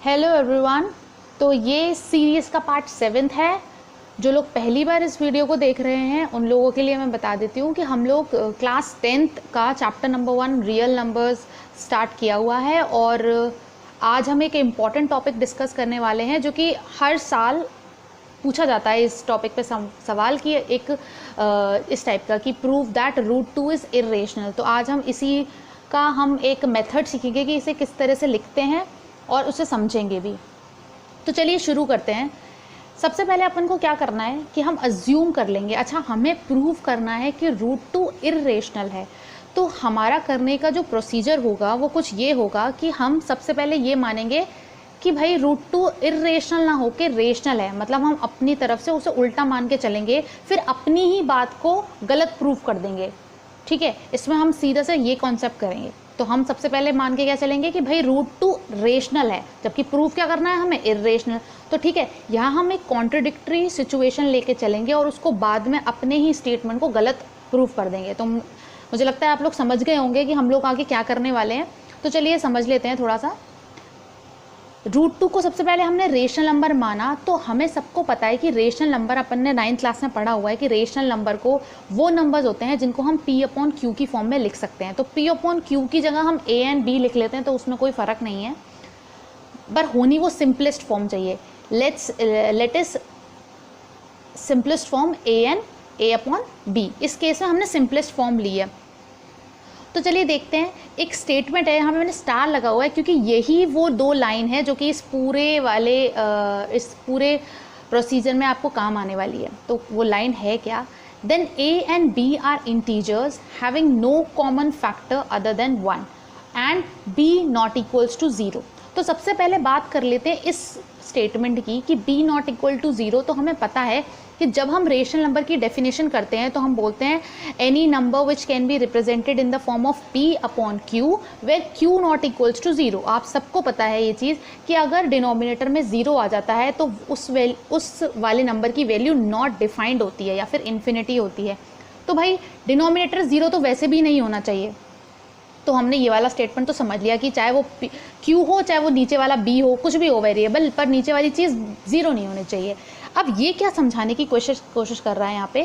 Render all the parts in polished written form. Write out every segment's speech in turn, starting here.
Hello everyone. तो ये series का पार्ट 7 है। जो लोग पहली बार इस वीडियो को देख रहे हैं उन लोगों के लिए मैं बता देती हूँ कि हम लोग क्लास 10th का chapter number 1 real numbers start किया हुआ है और आज हम एक इम्पॉर्टेंट टॉपिक डिस्कस करने वाले हैं जो कि हर साल पूछा जाता है। इस टॉपिक पे सवाल कि एक इस टाइप का कि प्रूव दैट √2 इज़ इरेशनल। तो आज हम इसी का हम एक मेथड सीखेंगे कि इसे किस तरह से लिखते हैं और उसे समझेंगे भी। तो चलिए शुरू करते हैं। सबसे पहले अपन को क्या करना है कि हम अज्यूम कर लेंगे, अच्छा हमें प्रूव करना है कि √2 इरेशनल है। तो हमारा करने का जो प्रोसीजर होगा वो कुछ ये होगा कि हम सबसे पहले ये मानेंगे कि भाई √2 इरेशनल ना हो के रेशनल है, मतलब हम अपनी तरफ से उसे उल्टा मान के चलेंगे, फिर अपनी ही बात को गलत प्रूव कर देंगे। ठीक है, इसमें हम सीधा से ये कॉन्सेप्ट करेंगे। तो हम सबसे पहले मान के क्या चलेंगे कि भाई √2 रेशनल है, जबकि प्रूफ क्या करना है हमें, इरेशनल। तो ठीक है, यहाँ हम एक कॉन्ट्रडिक्टरी सिचुएशन लेके चलेंगे और उसको बाद में अपने ही स्टेटमेंट को गलत प्रूफ कर देंगे। तो मुझे लगता है आप लोग समझ गए होंगे कि हम लोग आगे क्या करने वाले हैं। तो चलिए समझ लेते हैं थोड़ा सा। √2 को सबसे पहले हमने रेशनल नंबर माना। तो हमें सबको पता है कि रेशनल नंबर, अपन ने 9th क्लास में पढ़ा हुआ है कि रेशनल नंबर को वो नंबर्स होते हैं जिनको हम P/Q की फॉर्म में लिख सकते हैं। तो P/Q की जगह हम A एंड B लिख लेते हैं, तो उसमें कोई फ़र्क नहीं है, पर होनी वो सिंपलेस्ट फॉर्म चाहिए। लेट इस सिंपलेस्ट फॉर्म A/B। इस केस में हमने सिंपलेस्ट फॉर्म ली है। तो चलिए देखते हैं। एक स्टेटमेंट है, यहाँ पे मैंने स्टार लगा हुआ है क्योंकि यही वो दो लाइन है जो कि इस पूरे प्रोसीजर में आपको काम आने वाली है। तो वो लाइन है क्या, then A and B are integers having no common factor other than 1 and B not equals to 0। तो सबसे पहले बात कर लेते हैं इस स्टेटमेंट की कि B नॉट इक्वल टू 0। तो हमें पता है कि जब हम रेशनल नंबर की डेफिनेशन करते हैं तो हम बोलते हैं any number which can be represented in the form of P/Q where Q not equals to 0। आप सबको पता है ये चीज़ कि अगर डिनोमिनेटर में 0 आ जाता है तो उस वाले नंबर की वैल्यू नॉट डिफाइंड होती है या फिर इन्फिनिटी होती है। तो भाई डिनोमिनेटर 0 तो वैसे भी नहीं होना चाहिए। तो हमने ये वाला स्टेटमेंट तो समझ लिया कि चाहे वो Q हो चाहे वो नीचे वाला B हो, कुछ भी हो वेरिएबल, पर नीचे वाली चीज़ 0 नहीं होनी चाहिए। अब ये क्या समझाने की कोशिश कर रहा है यहाँ पे,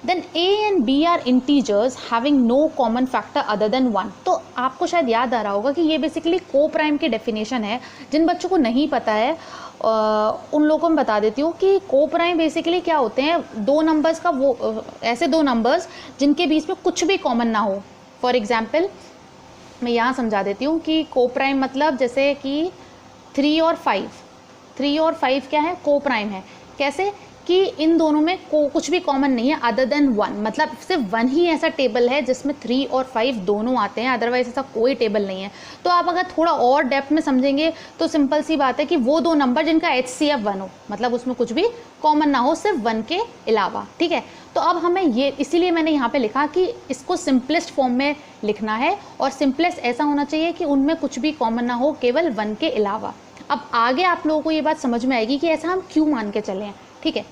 then A and B are integers having no common factor other than 1। तो आपको शायद याद आ रहा होगा कि ये बेसिकली को प्राइम की डेफिनेशन है। जिन बच्चों को नहीं पता है उन लोगों को मैं बता देती हूँ कि को प्राइम बेसिकली क्या होते हैं, दो नंबर्स का वो ऐसे दो नंबर्स जिनके बीच में कुछ भी कॉमन ना हो। फॉर एग्जाम्पल मैं यहाँ समझा देती हूँ कि को प्राइम मतलब जैसे कि 3 और 5 क्या है, को प्राइम है। कैसे कि इन दोनों में कुछ भी कॉमन नहीं है अदर देन 1, मतलब सिर्फ 1 ही ऐसा टेबल है जिसमें 3 और 5 दोनों आते हैं, अदरवाइज ऐसा कोई टेबल नहीं है। तो आप अगर थोड़ा और डेप्थ में समझेंगे तो सिंपल सी बात है कि वो दो नंबर जिनका HCF 1 हो, मतलब उसमें कुछ भी कॉमन ना हो सिर्फ 1 के अलावा। ठीक है, तो अब हमें ये, इसीलिए मैंने यहाँ पे लिखा कि इसको सिंपलेस्ट फॉर्म में लिखना है और सिंपलेस्ट ऐसा होना चाहिए कि उनमें कुछ भी कॉमन ना हो केवल 1 के अलावा। अब आगे आप लोगों को ये बात समझ में आएगी कि ऐसा हम क्यों मान के चले हैं। ठीक है,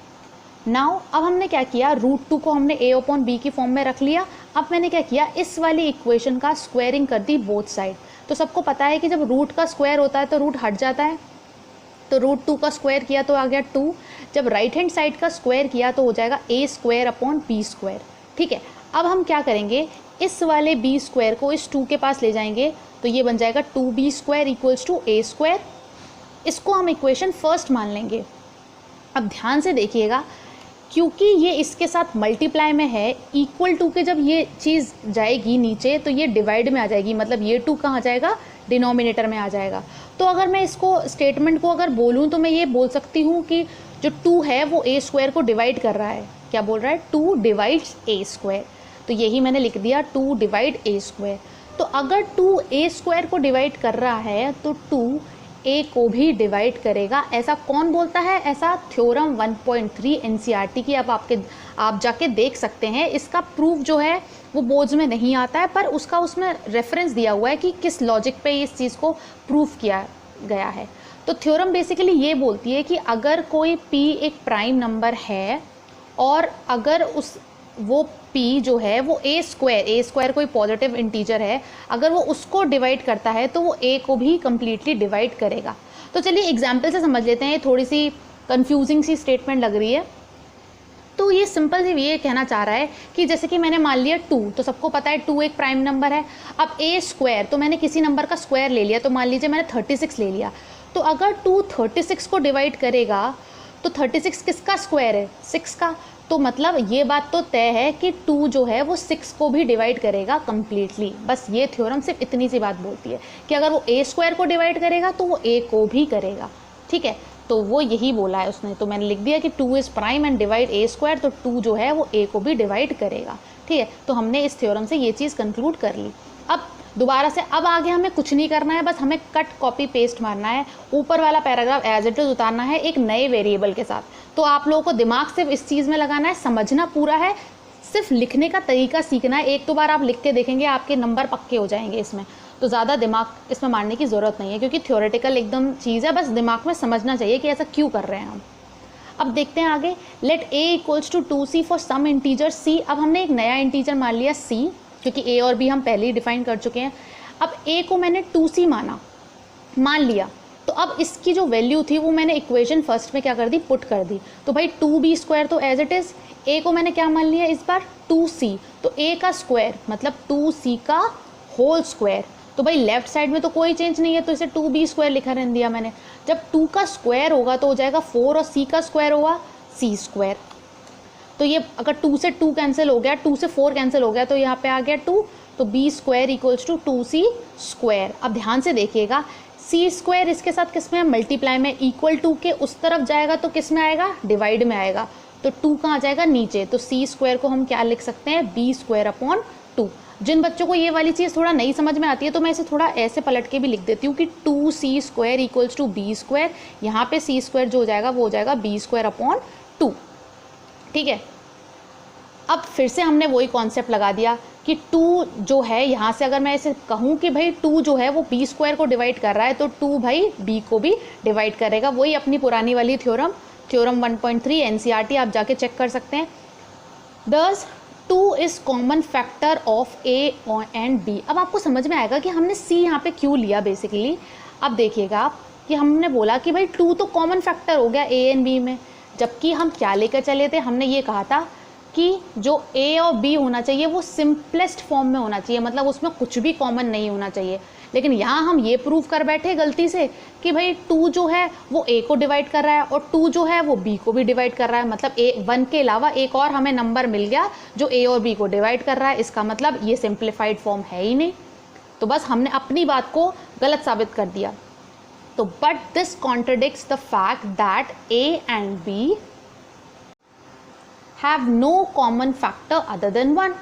नाउ अब हमने क्या किया, √2 को हमने A/B की फॉर्म में रख लिया। अब मैंने क्या किया, इस वाली इक्वेशन का स्क्वायरिंग कर दी बोथ साइड। तो सबको पता है कि जब रूट का स्क्वायर होता है तो रूट हट जाता है। तो √2 का स्क्वायर किया तो आ गया 2। जब राइट हैंड साइड का स्क्वायर किया तो हो जाएगा A²/B²। ठीक है, अब हम क्या करेंगे, इस वाले B² को इस 2 के पास ले जाएंगे तो ये बन जाएगा 2B² इक्वल्स टू A²। इसको हम इक्वेशन फर्स्ट मान लेंगे। अब ध्यान से देखिएगा, क्योंकि ये इसके साथ मल्टीप्लाई में है, इक्वल टू के जब ये चीज़ जाएगी नीचे तो ये डिवाइड में आ जाएगी, मतलब ये 2 कहाँ जाएगा, डिनोमिनेटर में आ जाएगा। तो अगर मैं इसको स्टेटमेंट को अगर बोलूँ तो मैं ये बोल सकती हूँ कि जो 2 है वो A² को डिवाइड कर रहा है। क्या बोल रहा है, 2 डिवाइड्स A²। तो यही मैंने लिख दिया, 2 डिवाइड A²। तो अगर 2 A² को डिवाइड कर रहा है तो 2 A को भी डिवाइड करेगा। ऐसा कौन बोलता है, ऐसा थ्योरम 1.3 NCERT की आप जाके देख सकते हैं। इसका प्रूफ जो है वो बोर्ड्स में नहीं आता है, पर उसका उसमें रेफरेंस दिया हुआ है कि किस लॉजिक पे इस चीज़ को प्रूफ किया गया है। तो थ्योरम बेसिकली ये बोलती है कि अगर कोई P एक प्राइम नंबर है और अगर वो P जो है वो A² कोई पॉजिटिव इंटीजर है, अगर वो उसको डिवाइड करता है तो वो A को भी कम्प्लीटली डिवाइड करेगा। तो चलिए एग्जाम्पल से समझ लेते हैं, ये थोड़ी सी कंफ्यूजिंग सी स्टेटमेंट लग रही है। तो ये सिंपल सी ये कहना चाह रहा है कि जैसे कि मैंने मान लिया 2, तो सबको पता है 2 एक प्राइम नंबर है। अब a स्क्वायर, तो मैंने किसी नंबर का स्क्वायर ले लिया, तो मान लीजिए मैंने 36 ले लिया। तो अगर 2 36 को डिवाइड करेगा तो 36 किसका स्क्वायर है? 6 का। तो मतलब ये बात तो तय है कि 2 जो है वो 6 को भी डिवाइड करेगा कम्प्लीटली। बस ये थ्योरम सिर्फ इतनी सी बात बोलती है कि अगर वो a स्क्वायर को डिवाइड करेगा तो वो a को भी करेगा। ठीक है, तो वो यही बोला है उसने। तो मैंने लिख दिया कि 2 is prime and divide a square, तो 2 जो है वो a को भी डिवाइड करेगा। ठीक है, तो हमने इस थ्योरम से ये चीज़ कंक्लूड कर ली। अब दोबारा से अब आगे हमें कुछ नहीं करना है, बस हमें कट कॉपी पेस्ट मारना है, ऊपर वाला पैराग्राफ एज इट इज उतारना है एक नए वेरिएबल के साथ। तो आप लोगों को दिमाग सिर्फ इस चीज़ में लगाना है, समझना पूरा है, सिर्फ लिखने का तरीका सीखना है। एक दो बार आप लिख के देखेंगे आपके नंबर पक्के हो जाएंगे इसमें, तो ज़्यादा दिमाग इसमें मारने की ज़रूरत नहीं है क्योंकि थ्योरेटिकल एकदम चीज़ है, बस दिमाग में समझना चाहिए कि ऐसा क्यों कर रहे हैं हम। अब देखते हैं आगे। Let a equals to 2c for some integer c। अब हमने एक नया इंटीजर मान लिया c, क्योंकि a और b हम पहले ही डिफाइन कर चुके हैं। अब a को मैंने 2c मान लिया, तो अब इसकी जो वैल्यू थी वो मैंने इक्वेशन फर्स्ट में क्या कर दी, पुट कर दी। तो भाई 2b स्क्वायर तो एज इट इज़, a को मैंने क्या मान लिया इस बार 2c, तो a का स्क्वायर मतलब 2c का होल स्क्वायर। तो भाई लेफ्ट साइड में तो कोई चेंज नहीं है, तो इसे 2b स्क्वायर लिखा रहने दिया मैंने। जब 2 का स्क्वायर होगा तो हो जाएगा 4 और c का स्क्वायर होगा c स्क्वायर। तो ये अगर 2 से 2 कैंसिल हो गया, 2 से 4 कैंसिल हो गया, तो यहाँ पे आ गया 2, तो b square equals to 2c square. अब ध्यान से देखिएगा, c स्क्वायर इसके साथ किस में है, मल्टीप्लाई में, इक्वल टू के उस तरफ जाएगा तो किस में आएगा, डिवाइड में आएगा। तो 2 कहाँ आ जाएगा, नीचे। तो c स्क्वायर को हम क्या लिख सकते हैं, b स्क्वायर अपॉन 2। जिन बच्चों को ये वाली चीज़ थोड़ा नहीं समझ में आती है तो मैं इसे थोड़ा ऐसे पलट के भी लिख देती हूँ कि 2c square equals to b square. यहाँ पे c स्क्वायर जो हो जाएगा वो हो जाएगा b स्क्वायर अपॉन 2। ठीक है, अब फिर से हमने वही कॉन्सेप्ट लगा दिया कि 2 जो है, यहाँ से अगर मैं इसे कहूँ कि भाई 2 जो है वो b स्क्वायर को डिवाइड कर रहा है, तो 2 भाई b को भी डिवाइड करेगा। वही अपनी पुरानी वाली थ्योरम 1.3 NCERT आप जाके चेक कर सकते हैं। दस 2 is common factor of a and b। अब आपको समझ में आएगा कि हमने c यहाँ पे क्यों लिया बेसिकली। अब देखिएगा आप कि हमने बोला कि भाई 2 तो कॉमन फैक्टर हो गया a एंड b में, जबकि हम क्या लेकर चले थे, हमने ये कहा था कि जो a और b होना चाहिए वो सिंपलेस्ट फॉर्म में होना चाहिए, मतलब उसमें कुछ भी कॉमन नहीं होना चाहिए। लेकिन यहाँ हम ये प्रूव कर बैठे गलती से कि भाई 2 जो है वो a को डिवाइड कर रहा है और 2 जो है वो b को भी डिवाइड कर रहा है। मतलब a1 के अलावा एक और हमें नंबर मिल गया जो a और b को डिवाइड कर रहा है। इसका मतलब ये सिंप्लीफाइड फॉर्म है ही नहीं। तो बस हमने अपनी बात को गलत साबित कर दिया। तो but this contradicts the fact that a and b have no common factor other than 1।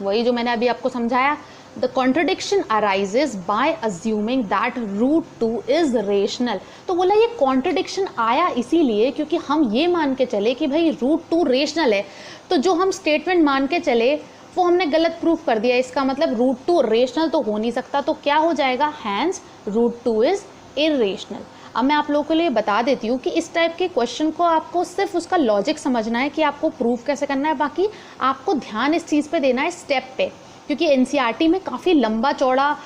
वही जो मैंने अभी आपको समझाया। The contradiction arises by assuming that root 2 is rational। तो बोला ये contradiction आया इसीलिए क्योंकि हम ये मान के चले कि भाई root 2 rational है, तो जो हम statement मान के चले वो हमने गलत प्रूफ कर दिया। इसका मतलब root 2 rational तो हो नहीं सकता, तो क्या हो जाएगा, hence root 2 is irrational। अब मैं आप लोगों के लिए बता देती हूँ कि इस टाइप के क्वेश्चन को आपको सिर्फ उसका लॉजिक समझना है कि आपको प्रूफ कैसे करना है, बाकी आपको ध्यान इस चीज़ पे देना है स्टेप पे, क्योंकि NCERT में काफ़ी लंबा चौड़ा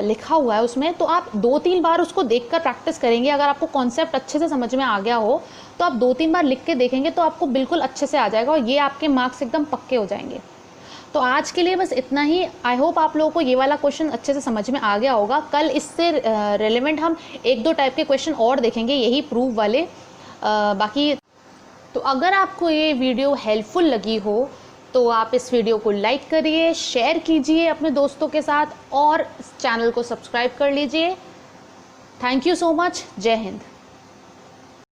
लिखा हुआ है उसमें। तो आप 2-3 बार उसको देखकर प्रैक्टिस करेंगे। अगर आपको कॉन्सेप्ट अच्छे से समझ में आ गया हो तो आप 2-3 बार लिख के देखेंगे तो आपको बिल्कुल अच्छे से आ जाएगा और ये आपके मार्क्स एकदम पक्के हो जाएंगे। तो आज के लिए बस इतना ही। आई होप आप लोगों को ये वाला क्वेश्चन अच्छे से समझ में आ गया होगा। कल इससे रेलेवेंट हम 1-2 टाइप के क्वेश्चन और देखेंगे, यही प्रूफ वाले। बाकी तो अगर आपको ये वीडियो हेल्पफुल लगी हो तो आप इस वीडियो को लाइक करिए, शेयर कीजिए अपने दोस्तों के साथ और चैनल को सब्सक्राइब कर लीजिए। Thank you so much. जय हिंद।